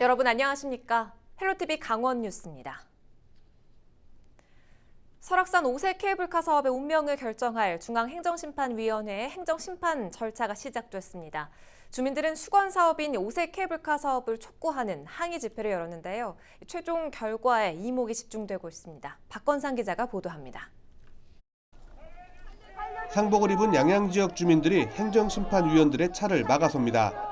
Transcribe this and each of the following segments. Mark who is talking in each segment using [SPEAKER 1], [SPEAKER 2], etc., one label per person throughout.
[SPEAKER 1] 여러분 안녕하십니까? 헬로티비 강원 뉴스입니다. 설악산 5세 케이블카 사업의 운명을 결정할 중앙행정심판위원회의 행정심판 절차가 시작됐습니다. 주민들은 수건 사업인 5세 케이블카 사업을 촉구하는 항의 집회를 열었는데요. 최종 결과에 이목이 집중되고 있습니다. 박건상 기자가 보도합니다.
[SPEAKER 2] 상복을 입은 양양 지역 주민들이 행정심판위원들의 차를 막아섭니다.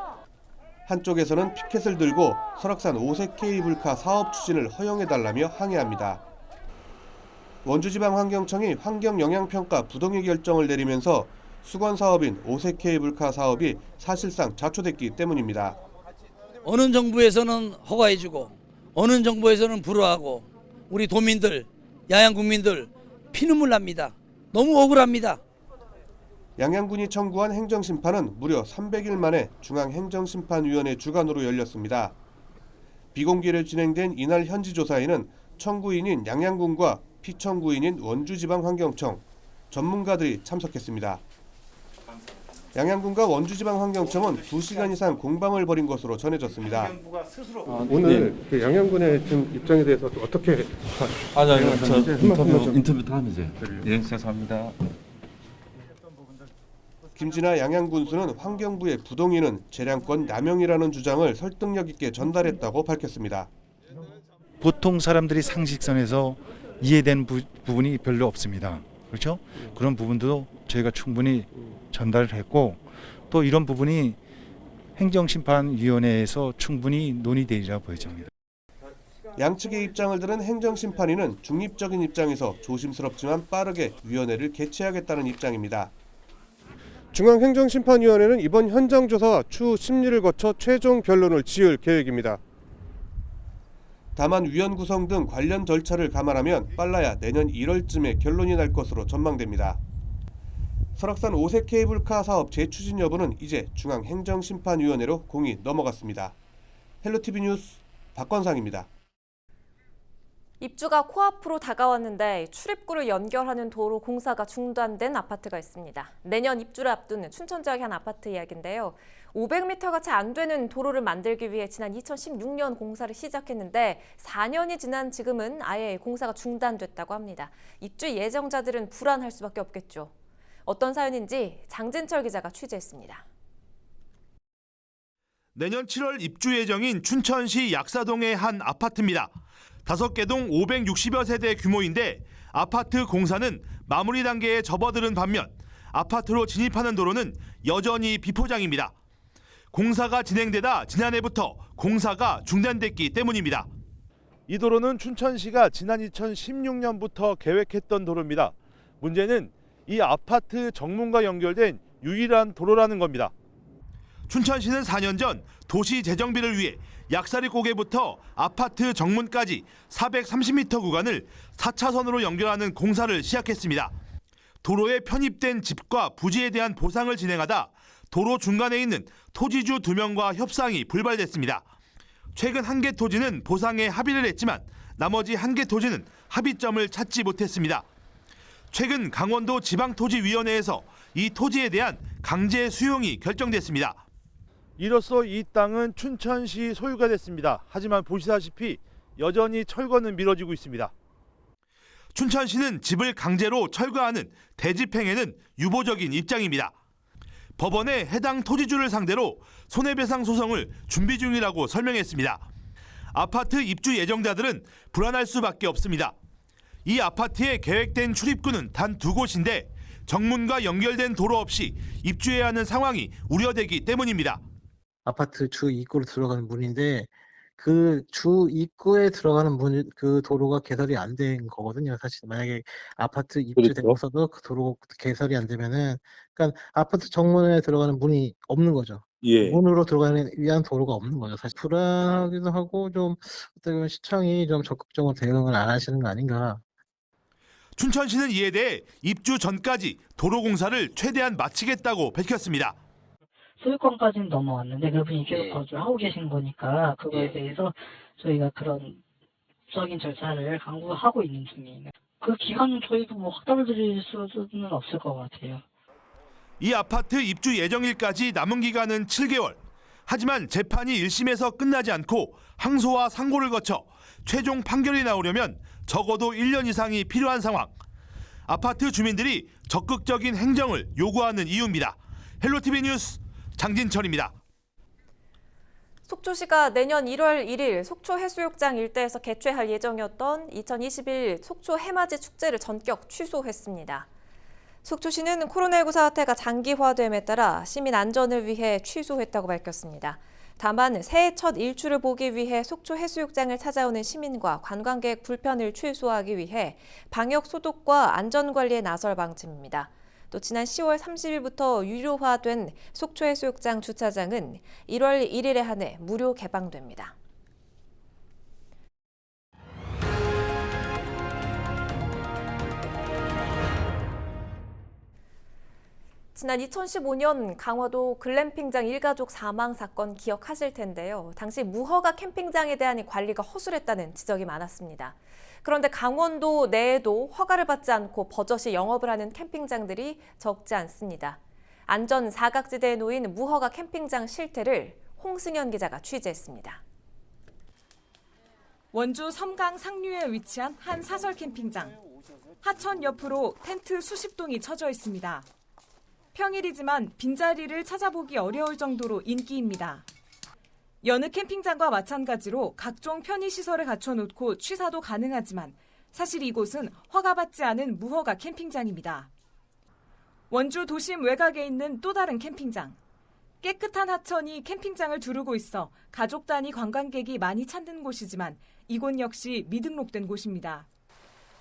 [SPEAKER 2] 한쪽에서는 피켓을 들고 설악산 5세 케이블카 사업 추진을 허용해달라며 항의합니다. 원주지방환경청이 환경영향평가 부동의 결정을 내리면서 수건 사업인 5세 케이블카 사업이 사실상 좌초됐기 때문입니다.
[SPEAKER 3] 어느 정부에서는 허가해주고 어느 정부에서는 불허하고 우리 도민들, 양양 국민들 피눈물 납니다. 너무 억울합니다.
[SPEAKER 2] 양양군이 청구한 행정심판은 무려 300일 만에 중앙행정심판위원회 주관으로 열렸습니다. 비공개로 진행된 이날 현지 조사에는 청구인인 양양군과 피청구인인 원주지방환경청, 전문가들이 참석했습니다. 양양군과 원주지방환경청은 2시간 이상 공방을 벌인 것으로 전해졌습니다.
[SPEAKER 4] 오늘 그 양양군의 지금 입장에 대해서 또 어떻게
[SPEAKER 5] 인터뷰 다음이죠. 예, 죄송합니다.
[SPEAKER 2] 김진아 양양군수는 환경부의 부동의는 재량권 남용이라는 주장을 설득력 있게 전달했다고 밝혔습니다.
[SPEAKER 6] 보통 사람들이 상식선에서 이해된 부분이 별로 없습니다. 그렇죠? 그런 부분도 저희가 충분히 전달을 했고 또 이런 부분이 행정심판위원회에서 충분히 논의되리라 보여집니다.
[SPEAKER 2] 양측의 입장을 들은 행정심판위는 중립적인 입장에서 조심스럽지만 빠르게 위원회를 개최하겠다는 입장입니다. 중앙행정심판위원회는 이번 현장조사와 추후 심리를 거쳐 최종 결론을 지을 계획입니다. 다만 위원 구성 등 관련 절차를 감안하면 빨라야 내년 1월쯤에 결론이 날 것으로 전망됩니다. 설악산 5세 케이블카 사업 재추진 여부는 이제 중앙행정심판위원회로 공이 넘어갔습니다. 헬로티비 뉴스 박건상입니다.
[SPEAKER 1] 입주가 코앞으로 다가왔는데 출입구를 연결하는 도로 공사가 중단된 아파트가 있습니다. 내년 입주를 앞두는 춘천 지역의 한 아파트 이야기인데요. 500m가 채 안 되는 도로를 만들기 위해 지난 2016년 공사를 시작했는데 4년이 지난 지금은 아예 공사가 중단됐다고 합니다. 입주 예정자들은 불안할 수밖에 없겠죠. 어떤 사연인지 장진철 기자가 취재했습니다.
[SPEAKER 7] 내년 7월 입주 예정인 춘천시 약사동의 한 아파트입니다. 5개 동 560여 세대 규모인데 아파트 공사는 마무리 단계에 접어드는 반면 아파트로 진입하는 도로는 여전히 비포장입니다. 공사가 진행되다 지난해부터 공사가 중단됐기 때문입니다.
[SPEAKER 8] 이 도로는 춘천시가 지난 2016년부터 계획했던 도로입니다. 문제는 이 아파트 정문과 연결된 유일한 도로라는 겁니다.
[SPEAKER 7] 춘천시는 4년 전 도시 재정비를 위해 약사리 고개부터 아파트 정문까지 430m 구간을 4차선으로 연결하는 공사를 시작했습니다. 도로에 편입된 집과 부지에 대한 보상을 진행하다 도로 중간에 있는 토지주 2명과 협상이 불발됐습니다. 최근 한 개 토지는 보상에 합의를 했지만 나머지 한 개 토지는 합의점을 찾지 못했습니다. 최근 강원도 지방토지위원회에서 이 토지에 대한 강제 수용이 결정됐습니다.
[SPEAKER 8] 이로써 이 땅은 춘천시 소유가 됐습니다. 하지만 보시다시피 여전히 철거는 미뤄지고 있습니다.
[SPEAKER 7] 춘천시는 집을 강제로 철거하는 대집행에는 유보적인 입장입니다. 법원에 해당 토지주를 상대로 손해배상 소송을 준비 중이라고 설명했습니다. 아파트 입주 예정자들은 불안할 수밖에 없습니다. 이 아파트에 계획된 출입구는 단 2곳인데 정문과 연결된 도로 없이 입주해야 하는 상황이 우려되기 때문입니다.
[SPEAKER 9] 아파트 주 입구로 들어가는 문인데 그 주 입구에 들어가는 문, 그 도로가 개설이 안 된 거거든요. 사실 만약에 아파트 입주되고서도 그 도로 개설이 안 되면은, 그러니까 아파트 정문에 들어가는 문이 없는 거죠. 문으로 들어가는 위한 도로가 없는 거죠. 사실 불안하기도 하고 좀 어떻게 보면 시청이 좀 적극적으로 대응을 안 하시는 거 아닌가.
[SPEAKER 7] 춘천시는 이에 대해 입주 전까지 도로 공사를 최대한 마치겠다고 밝혔습니다.
[SPEAKER 10] 소유권까지는 넘어왔는데 그분이 계속 거주를 하고 계신 거니까 그거에 대해서 저희가 그런 법적인 절차를 강구하고 있는 중이에요. 그 기간은 저희도 뭐 확답을 드릴 수는 없을 것 같아요.
[SPEAKER 7] 이 아파트 입주 예정일까지 남은 기간은 7개월. 하지만 재판이 1심에서 끝나지 않고 항소와 상고를 거쳐 최종 판결이 나오려면 적어도 1년 이상이 필요한 상황. 아파트 주민들이 적극적인 행정을 요구하는 이유입니다. 헬로티비 뉴스 장진철입니다.
[SPEAKER 1] 속초시가 내년 1월 1일 속초 해수욕장 일대에서 개최할 예정이었던 2021 속초 해맞이 축제를 전격 취소했습니다. 속초시는 코로나19 사태가 장기화됨에 따라 시민 안전을 위해 취소했다고 밝혔습니다. 다만 새해 첫 일출을 보기 위해 속초 해수욕장을 찾아오는 시민과 관광객 불편을 최소화하기 위해 방역 소독과 안전관리에 나설 방침입니다. 또 지난 10월 30일부터 유료화된 속초 해수욕장 주차장은 1월 1일에 한해 무료 개방됩니다. 지난 2015년 강화도 글램핑장 일가족 사망 사건 기억하실 텐데요. 당시 무허가 캠핑장에 대한 관리가 허술했다는 지적이 많았습니다. 그런데 강원도 내에도 허가를 받지 않고 버젓이 영업을 하는 캠핑장들이 적지 않습니다. 안전 사각지대에 놓인 무허가 캠핑장 실태를 홍승현 기자가 취재했습니다.
[SPEAKER 11] 원주 섬강 상류에 위치한 한 사설 캠핑장. 하천 옆으로 텐트 수십 동이 쳐져 있습니다. 평일이지만 빈자리를 찾아보기 어려울 정도로 인기입니다. 여느 캠핑장과 마찬가지로 각종 편의시설을 갖춰놓고 취사도 가능하지만 사실 이곳은 허가받지 않은 무허가 캠핑장입니다. 원주 도심 외곽에 있는 또 다른 캠핑장. 깨끗한 하천이 캠핑장을 두르고 있어 가족 단위 관광객이 많이 찾는 곳이지만 이곳 역시 미등록된 곳입니다.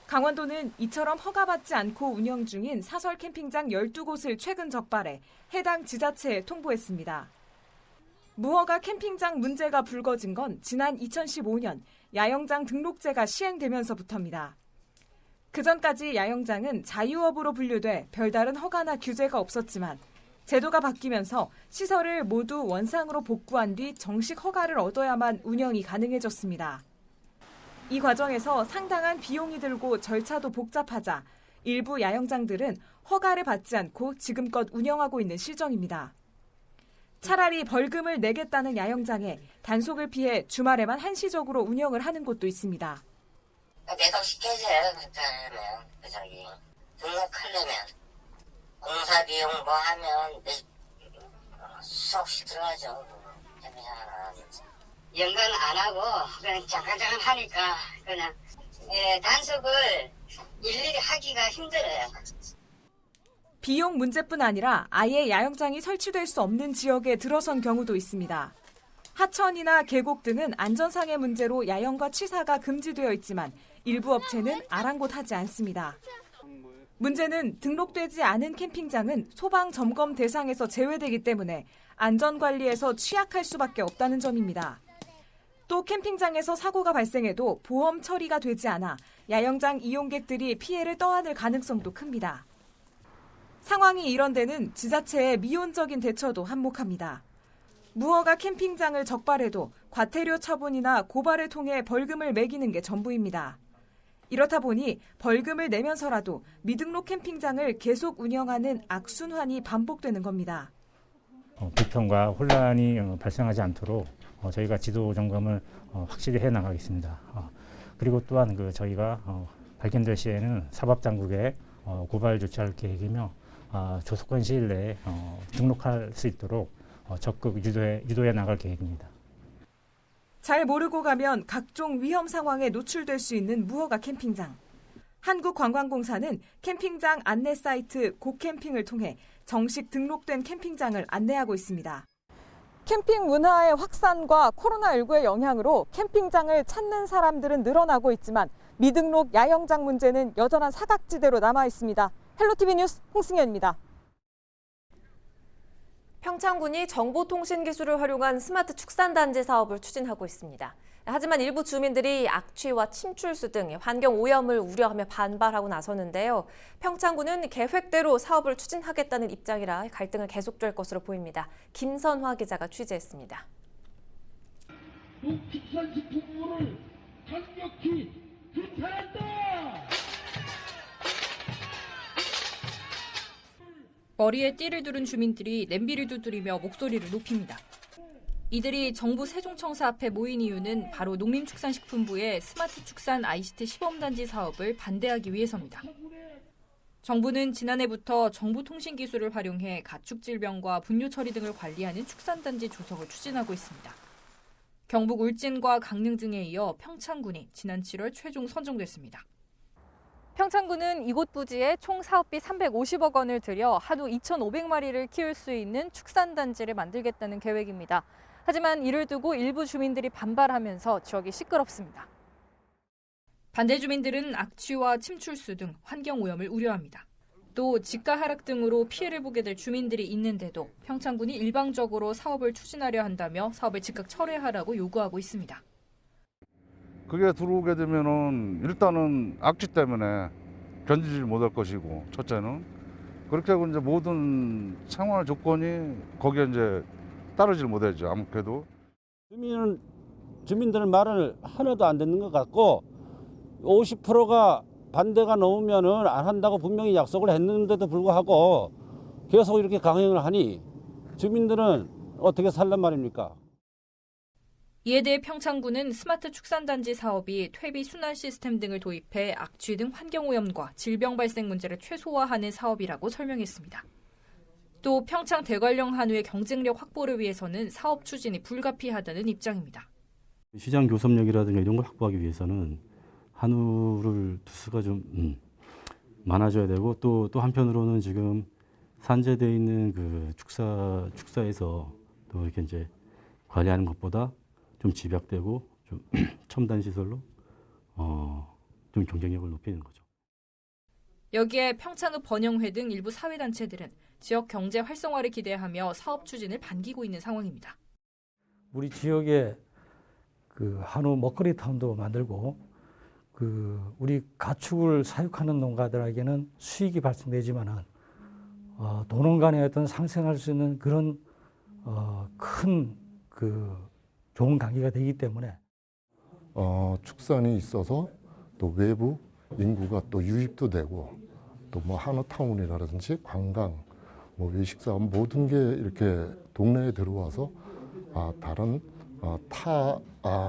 [SPEAKER 11] 강원도는 이처럼 허가받지 않고 운영 중인 사설 캠핑장 12곳을 최근 적발해 해당 지자체에 통보했습니다. 무허가 캠핑장 문제가 불거진 건 지난 2015년 야영장 등록제가 시행되면서부터입니다. 그전까지 야영장은 자유업으로 분류돼 별다른 허가나 규제가 없었지만 제도가 바뀌면서 시설을 모두 원상으로 복구한 뒤 정식 허가를 얻어야만 운영이 가능해졌습니다. 이 과정에서 상당한 비용이 들고 절차도 복잡하자 일부 야영장들은 허가를 받지 않고 지금껏 운영하고 있는 실정입니다. 차라리 벌금을 내겠다는 야영장에 단속을 피해 주말에만 한시적으로 운영을 하는 곳도 있습니다.
[SPEAKER 12] 매달 시켜줘요. 그러면 저기 등록하려면 공사 비용 뭐 하면 수억씩 들어가죠. 연간 안 하고 그냥 잠깐 하니까 그냥 단속을 일일이 하기가 힘들어요.
[SPEAKER 11] 비용 문제뿐 아니라 아예 야영장이 설치될 수 없는 지역에 들어선 경우도 있습니다. 하천이나 계곡 등은 안전상의 문제로 야영과 취사가 금지되어 있지만 일부 업체는 아랑곳하지 않습니다. 문제는 등록되지 않은 캠핑장은 소방 점검 대상에서 제외되기 때문에 안전관리에서 취약할 수밖에 없다는 점입니다. 또 캠핑장에서 사고가 발생해도 보험 처리가 되지 않아 야영장 이용객들이 피해를 떠안을 가능성도 큽니다. 상황이 이런 데는 지자체의 미온적인 대처도 한몫합니다. 무허가 캠핑장을 적발해도 과태료 처분이나 고발을 통해 벌금을 매기는 게 전부입니다. 이렇다 보니 벌금을 내면서라도 미등록 캠핑장을 계속 운영하는 악순환이 반복되는 겁니다.
[SPEAKER 13] 불편과 혼란이 발생하지 않도록 저희가 지도 점검을 확실히 해나가겠습니다. 그리고 또한 저희가 발견될 시에는 사법당국에 고발 조치할 계획이며 조속한 시일 내에 등록할 수 있도록 적극 유도해 나갈 계획입니다.
[SPEAKER 11] 잘 모르고 가면 각종 위험 상황에 노출될 수 있는 무허가 캠핑장. 한국관광공사는 캠핑장 안내 사이트 고캠핑을 통해 정식 등록된 캠핑장을 안내하고 있습니다. 캠핑 문화의 확산과 코로나19의 영향으로 캠핑장을 찾는 사람들은 늘어나고 있지만 미등록 야영장 문제는 여전한 사각지대로 남아 있습니다. 헬로티비 뉴스 홍승현입니다.
[SPEAKER 1] 평창군이 정보통신 기술을 활용한 스마트 축산단지 사업을 추진하고 있습니다. 하지만 일부 주민들이 악취와 침출수 등 환경 오염을 우려하며 반발하고 나서는데요. 평창군은 계획대로 사업을 추진하겠다는 입장이라 갈등은 계속될 것으로 보입니다. 김선화 기자가 취재했습니다.
[SPEAKER 14] 농축산식품부를 강력히 규탄한다!
[SPEAKER 15] 머리에 띠를 두른 주민들이 냄비를 두드리며 목소리를 높입니다. 이들이 정부 세종청사 앞에 모인 이유는 바로 농림축산식품부의 스마트 축산 ICT 시범단지 사업을 반대하기 위해서입니다. 정부는 지난해부터 정보통신기술을 활용해 가축질병과 분뇨 처리 등을 관리하는 축산단지 조성을 추진하고 있습니다. 경북 울진과 강릉 등에 이어 평창군이 지난 7월 최종 선정됐습니다.
[SPEAKER 16] 평창군은 이곳 부지에 총 사업비 350억 원을 들여 한우 2,500마리를 키울 수 있는 축산단지를 만들겠다는 계획입니다. 하지만 이를 두고 일부 주민들이 반발하면서 지역이 시끄럽습니다.
[SPEAKER 15] 반대 주민들은 악취와 침출수 등 환경오염을 우려합니다. 또 지가 하락 등으로 피해를 보게 될 주민들이 있는데도 평창군이 일방적으로 사업을 추진하려 한다며 사업을 즉각 철회하라고 요구하고 있습니다.
[SPEAKER 17] 그게 들어오게 되면은 일단은 악취 때문에 견디지 못할 것이고, 첫째는 그렇게 하고 이제 모든 생활 조건이 거기에 이제 따르질 못하죠. 아무래도
[SPEAKER 18] 주민들 말을 하나도 안 듣는 것 같고 50%가 반대가 넘으면은 안 한다고 분명히 약속을 했는데도 불구하고 계속 이렇게 강행을 하니 주민들은 어떻게 살란 말입니까?
[SPEAKER 15] 이에 대해 평창군은 스마트 축산단지 사업이 퇴비 순환 시스템 등을 도입해 악취 등 환경오염과 질병 발생 문제를 최소화하는 사업이라고 설명했습니다. 또 평창 대관령 한우의 경쟁력 확보를 위해서는 사업 추진이 불가피하다는 입장입니다.
[SPEAKER 19] 시장 교섭력이라든가 이런 걸 확보하기 위해서는 한우를 두수가 좀 많아져야 되고 또 한편으로는 지금 산재되어 있는 그 축사에서 또 이렇게 이제 관리하는 것보다 좀 집약되고 좀 첨단 시설로 좀 경쟁력을 높이는 거죠.
[SPEAKER 15] 여기에 평창읍 번영회 등 일부 사회단체들은 지역 경제 활성화를 기대하며 사업 추진을 반기고 있는 상황입니다.
[SPEAKER 20] 우리 지역에 그 한우 먹거리 타운도 만들고 우리 가축을 사육하는 농가들에게는 수익이 발생되지만은 도농 간의 어떤 상생할 수 있는 그런 큰 좋은 관계가 되기 때문에
[SPEAKER 21] 축산이 있어서 또 외부 인구가 또 유입도 되고 또 뭐 한우타운이라든지 관광, 뭐 외식사업 모든 게 이렇게 동네에 들어와서 다른 타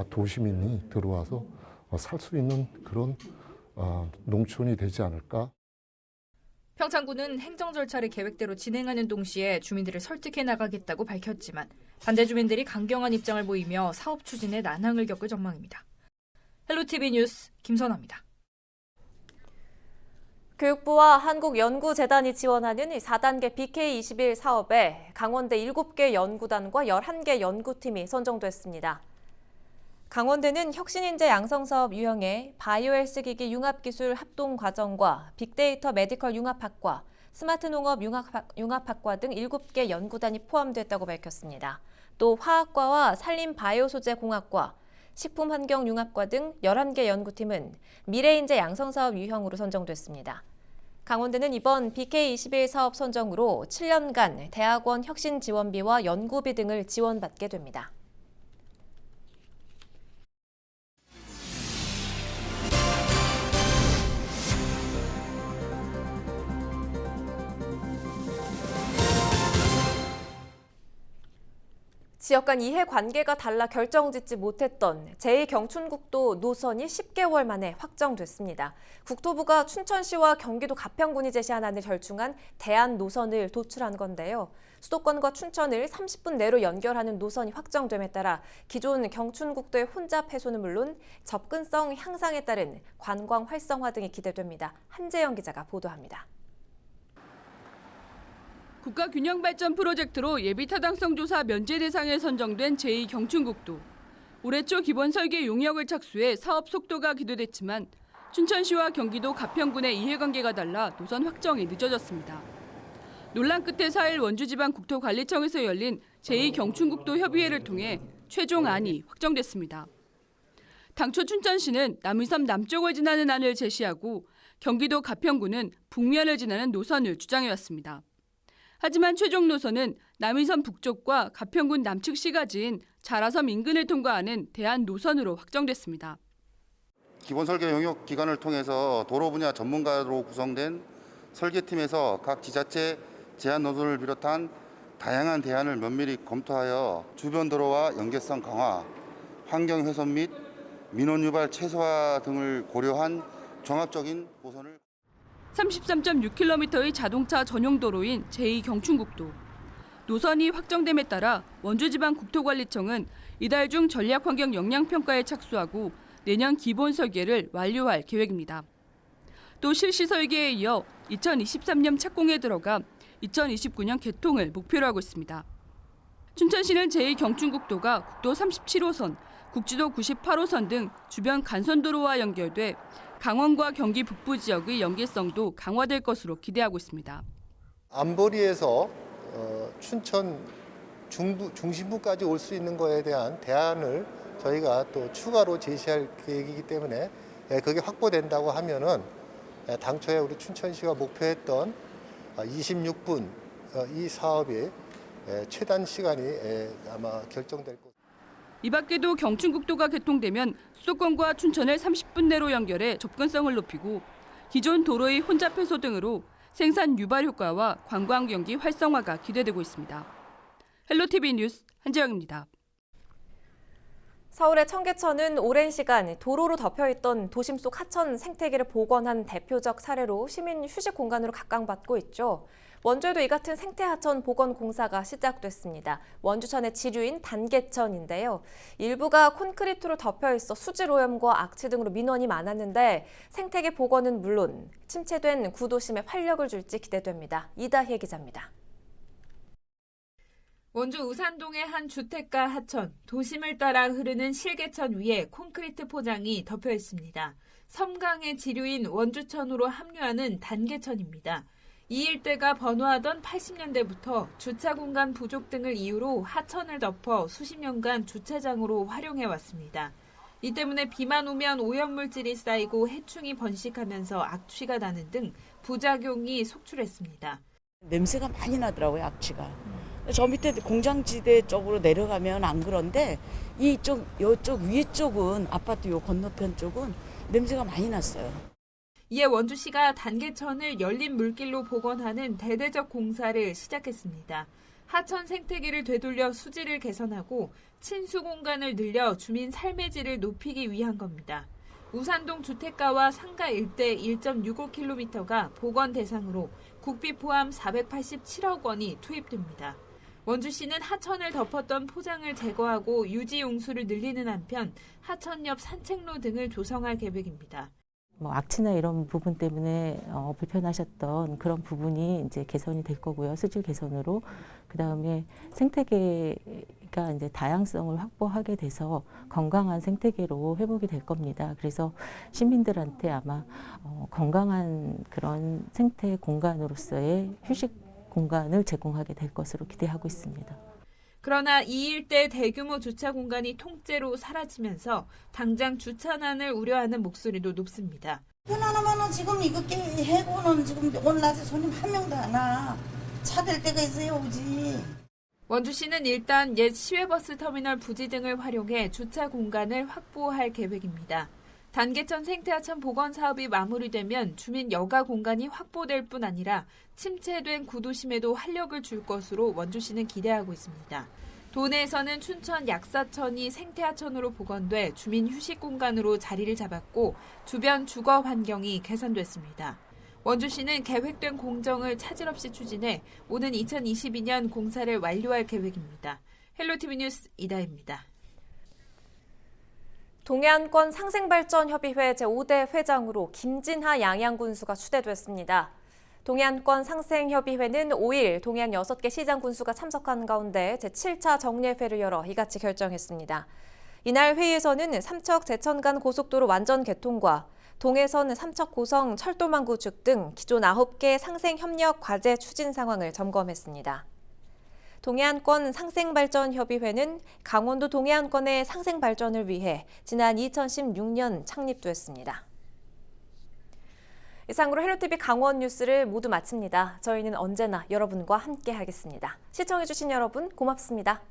[SPEAKER 21] 도시민이 들어와서 살 수 있는 그런 농촌이 되지 않을까.
[SPEAKER 15] 평창군은 행정 절차를 계획대로 진행하는 동시에 주민들을 설득해 나가겠다고 밝혔지만 반대 주민들이 강경한 입장을 보이며 사업 추진에 난항을 겪을 전망입니다. 헬로티비 뉴스 김선아입니다.
[SPEAKER 1] 교육부와 한국연구재단이 지원하는 4단계 BK21 사업에 강원대 7개 연구단과 11개 연구팀이 선정됐습니다. 강원대는 혁신인재 양성사업 유형에 바이오헬스기기 융합기술 합동과정과 빅데이터 메디컬 융합학과, 스마트 농업 융합학과 등 7개 연구단이 포함됐다고 밝혔습니다. 또 화학과와 산림바이오소재공학과, 식품환경융합과 등 11개 연구팀은 미래인재 양성사업 유형으로 선정됐습니다. 강원대는 이번 BK21 사업 선정으로 7년간 대학원 혁신 지원비와 연구비 등을 지원받게 됩니다. 지역 간 이해관계가 달라 결정짓지 못했던 제2경춘국도 노선이 10개월 만에 확정됐습니다. 국토부가 춘천시와 경기도 가평군이 제시한 안을 절충한 대안 노선을 도출한 건데요. 수도권과 춘천을 30분 내로 연결하는 노선이 확정됨에 따라 기존 경춘국도의 혼잡 해소는 물론 접근성 향상에 따른 관광 활성화 등이 기대됩니다. 한재영 기자가 보도합니다.
[SPEAKER 22] 국가균형발전 프로젝트로 예비타당성 조사 면제 대상에 선정된 제2경춘국도. 올해 초 기본 설계 용역을 착수해 사업 속도가 기대됐지만 춘천시와 경기도 가평군의 이해관계가 달라 노선 확정이 늦어졌습니다. 논란 끝에 4일 원주지방국토관리청에서 열린 제2경춘국도 협의회를 통해 최종 안이 확정됐습니다. 당초 춘천시는 남의섬 남쪽을 지나는 안을 제시하고 경기도 가평군은 북면을 지나는 노선을 주장해왔습니다. 하지만 최종 노선은 남의섬 북쪽과 가평군 남측 시가지인 자라섬 인근을 통과하는 대안 노선으로 확정됐습니다.
[SPEAKER 23] 기본 설계 용역 기관을 통해서 도로 분야 전문가로 구성된 설계팀에서 각 지자체 제안 노선을 비롯한 다양한 대안을 면밀히 검토하여 주변 도로와 연계성 강화, 환경 훼손 및 민원 유발 최소화 등을 고려한 종합적인 보선을
[SPEAKER 22] 33.6km의 자동차 전용 도로인 제2경춘국도. 노선이 확정됨에 따라 원주지방국토관리청은 이달 중 전략환경 영향평가에 착수하고 내년 기본 설계를 완료할 계획입니다. 또 실시 설계에 이어 2023년 착공에 들어가 2029년 개통을 목표로 하고 있습니다. 춘천시는 제2경춘국도가 국도 37호선, 국지도 98호선 등 주변 간선도로와 연결돼 강원과 경기 북부 지역의 연계성도 강화될 것으로 기대하고 있습니다.
[SPEAKER 3] 안보리에서 춘천 중심부까지 올 수 있는 거에 대한 대안을 저희가 또 추가로 제시할 계획이기 때문에 그게 확보된다고 하면은 당초에 우리 춘천시가 목표했던 26분 이 사업이 최단 시간이 아마 결정될 것입니다.
[SPEAKER 22] 이 밖에도 경춘국도가 개통되면 수도권과 춘천을 30분 내로 연결해 접근성을 높이고 기존 도로의 혼잡 해소 등으로 생산 유발 효과와 관광 경기 활성화가 기대되고 있습니다. 헬로티비 뉴스 한재영입니다.
[SPEAKER 1] 서울의 청계천은 오랜 시간 도로로 덮여있던 도심 속 하천 생태계를 복원한 대표적 사례로 시민 휴식 공간으로 각광받고 있죠. 원주에도 이 같은 생태하천 복원 공사가 시작됐습니다. 원주천의 지류인 단계천인데요. 일부가 콘크리트로 덮여있어 수질 오염과 악취 등으로 민원이 많았는데 생태계 복원은 물론 침체된 구도심에 활력을 줄지 기대됩니다. 이다혜 기자입니다.
[SPEAKER 11] 원주 우산동의 한 주택가 하천, 도심을 따라 흐르는 실개천 위에 콘크리트 포장이 덮여 있습니다. 섬강의 지류인 원주천으로 합류하는 단계천입니다. 이 일대가 번화하던 80년대부터 주차 공간 부족 등을 이유로 하천을 덮어 수십 년간 주차장으로 활용해왔습니다. 이 때문에 비만 오면 오염물질이 쌓이고 해충이 번식하면서 악취가 나는 등 부작용이 속출했습니다.
[SPEAKER 4] 냄새가 많이 나더라고요, 악취가. 저 밑에 공장지대 쪽으로 내려가면 안 그런데 이쪽 위에 쪽은 아파트 요 건너편 쪽은 냄새가 많이 났어요.
[SPEAKER 11] 이에 원주시가 단계천을 열린 물길로 복원하는 대대적 공사를 시작했습니다. 하천 생태계를 되돌려 수질을 개선하고 친수 공간을 늘려 주민 삶의 질을 높이기 위한 겁니다. 우산동 주택가와 상가 일대 1.65km가 복원 대상으로 국비 포함 487억 원이 투입됩니다. 원주시는 하천을 덮었던 포장을 제거하고 유지 용수를 늘리는 한편 하천 옆 산책로 등을 조성할 계획입니다.
[SPEAKER 5] 악취나 이런 부분 때문에 불편하셨던 그런 부분이 이제 개선이 될 거고요. 수질 개선으로. 그다음에 생태계가 이제 다양성을 확보하게 돼서 건강한 생태계로 회복이 될 겁니다. 그래서 시민들한테 아마 건강한 그런 생태 공간으로서의 휴식 공간을 제공하게 될 것으로 기대하고 있습니다.
[SPEAKER 11] 그러나 이 일대 대규모 주차 공간이 통째로 사라지면서 당장 주차난을 우려하는 목소리도 높습니다.
[SPEAKER 24] 그나마는 지금 이거 해고는 지금 오늘 낮에 손님 한 명도 안 와. 차 댈 데가 있어야 오지.
[SPEAKER 11] 원주시는 일단 옛 시외버스 터미널 부지 등을 활용해 주차 공간을 확보할 계획입니다. 단계천 생태하천 복원 사업이 마무리되면 주민 여가 공간이 확보될 뿐 아니라 침체된 구도심에도 활력을 줄 것으로 원주시는 기대하고 있습니다. 도내에서는 춘천 약사천이 생태하천으로 복원돼 주민 휴식 공간으로 자리를 잡았고 주변 주거 환경이 개선됐습니다. 원주시는 계획된 공정을 차질 없이 추진해 오는 2022년 공사를 완료할 계획입니다. 헬로티비 뉴스 이다혜입니다.
[SPEAKER 1] 동해안권 상생발전협의회 제5대 회장으로 김진하 양양군수가 추대됐습니다. 동해안권 상생협의회는 5일 동해안 6개 시장 군수가 참석한 가운데 제7차 정례회를 열어 이같이 결정했습니다. 이날 회의에서는 삼척 제천 간 고속도로 완전 개통과 동해선 삼척 고성 철도망 구축 등 기존 9개 상생협력 과제 추진 상황을 점검했습니다. 동해안권 상생발전협의회는 강원도 동해안권의 상생발전을 위해 지난 2016년 창립됐습니다. 이상으로 헬로티비 강원 뉴스를 모두 마칩니다. 저희는 언제나 여러분과 함께 하겠습니다. 시청해주신 여러분 고맙습니다.